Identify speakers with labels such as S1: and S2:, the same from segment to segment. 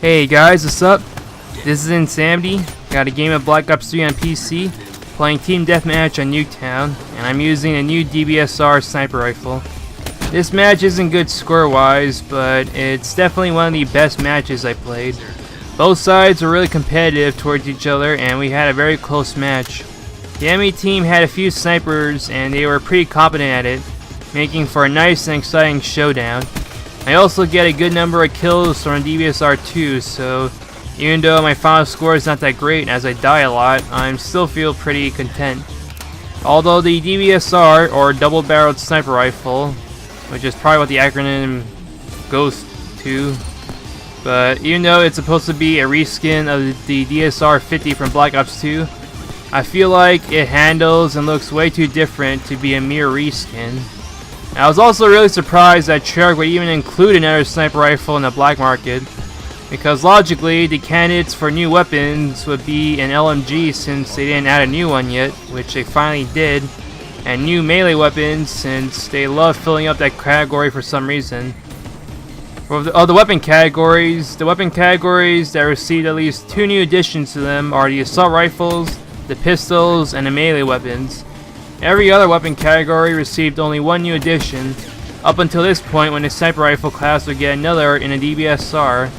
S1: Hey guys, what's up? This is Insanity. Got a game of Black Ops 3 on PC, playing Team Deathmatch on Nuketown, and I'm using a new DBSR sniper rifle. This match isn't good score-wise, but it's definitely one of the best matches I played. Both sides were really competitive towards each other, and we had a very close match. The enemy team had a few snipers, and they were pretty competent at it, making for a nice and exciting showdown. I also get a good number of kills from DBSR 2, so even though my final score is not that great as I die a lot, I still feel pretty content. Although the DBSR, or double-barreled sniper rifle, which is probably what the acronym goes to, but even though it's supposed to be a reskin of the DSR 50 from Black Ops 2, I feel like it handles and looks way too different to be a mere reskin. I was also really surprised that Treyarch would even include another sniper rifle in the black market, because logically the candidates for new weapons would be an LMG since they didn't add a new one yet, which they finally did, and new melee weapons since they love filling up that category for some reason. For the weapon categories that received at least 2 new additions to them are the assault rifles, the pistols, and the melee weapons. Every other weapon category received only 1 new addition, up until this point when the sniper rifle class would get another in a DBSR.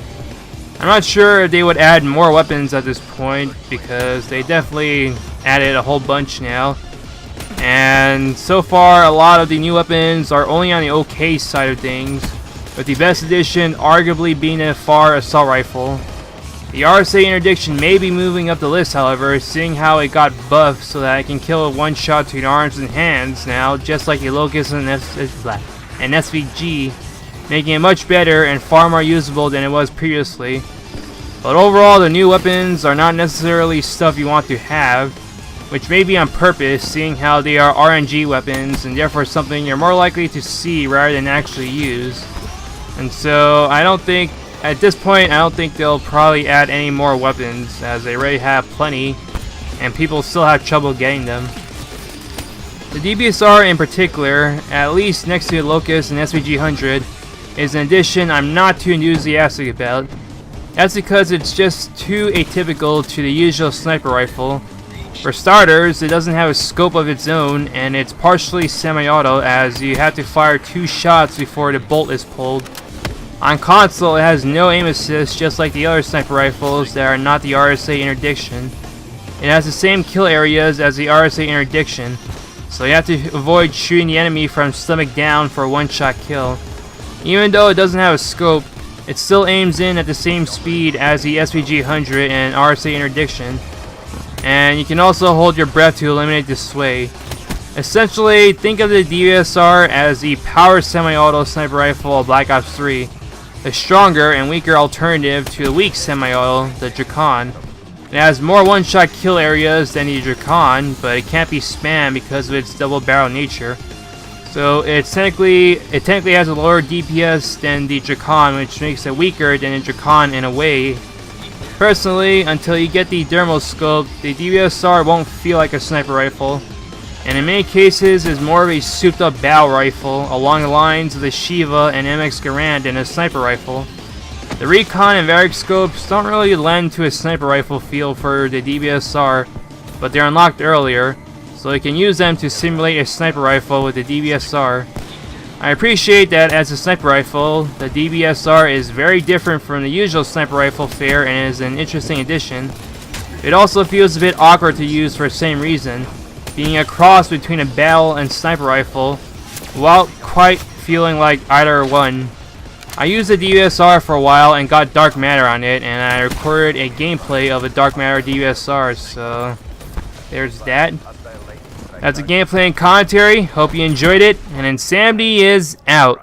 S1: I'm not sure if they would add more weapons at this point, because they definitely added a whole bunch now. And so far, a lot of the new weapons are only on the okay side of things, with the best addition arguably being the FAR assault rifle. The RSA interdiction may be moving up the list, however, seeing how it got buffed so that it can kill with one shot to the arms and hands now, just like a Locust and SVG, making it much better and far more usable than it was previously. But overall, the new weapons are not necessarily stuff you want to have, which may be on purpose, seeing how they are RNG weapons and therefore something you're more likely to see rather than actually use. And so at this point, I don't think they'll probably add any more weapons, as they already have plenty, and people still have trouble getting them. The DBSR in particular, at least next to the Locust and SVG 100, is an addition I'm not too enthusiastic about. That's because it's just too atypical to the usual sniper rifle. For starters, it doesn't have a scope of its own, and it's partially semi-auto, as you have to fire 2 shots before the bolt is pulled. On console, it has no aim assist, just like the other sniper rifles that are not the RSA interdiction. It has the same kill areas as the RSA interdiction, so you have to avoid shooting the enemy from stomach down for a one-shot kill. Even though it doesn't have a scope, it still aims in at the same speed as the SVG 100 and RSA interdiction, and you can also hold your breath to eliminate the sway. Essentially, think of the DBSR as the power semi-auto sniper rifle of Black Ops 3. A stronger and weaker alternative to the weak semi-auto, the Drakon. It has more one-shot kill areas than the Drakon, but it can't be spammed because of its double-barrel nature. So it technically has a lower DPS than the Drakon, which makes it weaker than the Drakon in a way. Personally, until you get the dermal scope, the DBSR won't feel like a sniper rifle, and in many cases is more of a souped up battle rifle along the lines of the Shiva and MX Garand than a sniper rifle. The Recon and Varic scopes don't really lend to a sniper rifle feel for the DBSR, but they're unlocked earlier, so you can use them to simulate a sniper rifle with the DBSR. I appreciate that as a sniper rifle, the DBSR is very different from the usual sniper rifle fare and is an interesting addition. It also feels a bit awkward to use for the same reason, being a cross between a battle and sniper rifle, without quite feeling like either one. I used the DBSR for a while and got dark matter on it, and I recorded a gameplay of a dark matter DBSR, so there's that. That's a gameplay and commentary. Hope you enjoyed it, and Insanity is out.